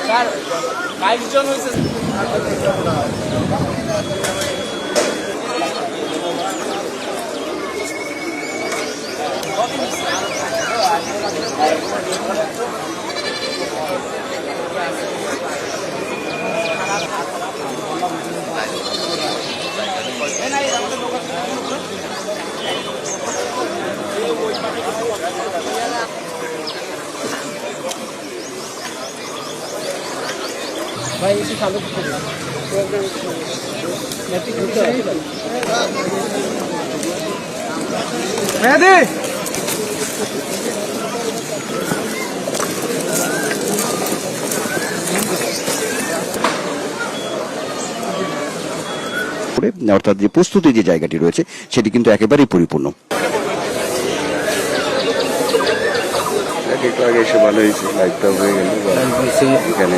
Sir 22 জন হয়েছে। ভাই একটু চালু করতে অর্থাৎ যে প্রস্তুতি যে জায়গাটি রয়েছে সেটি কিন্তু একেবারেই পরিপূর্ণ। একটু আগে এসে ভালো হয়েছে, লাইটটা হয়ে গেল, এখানে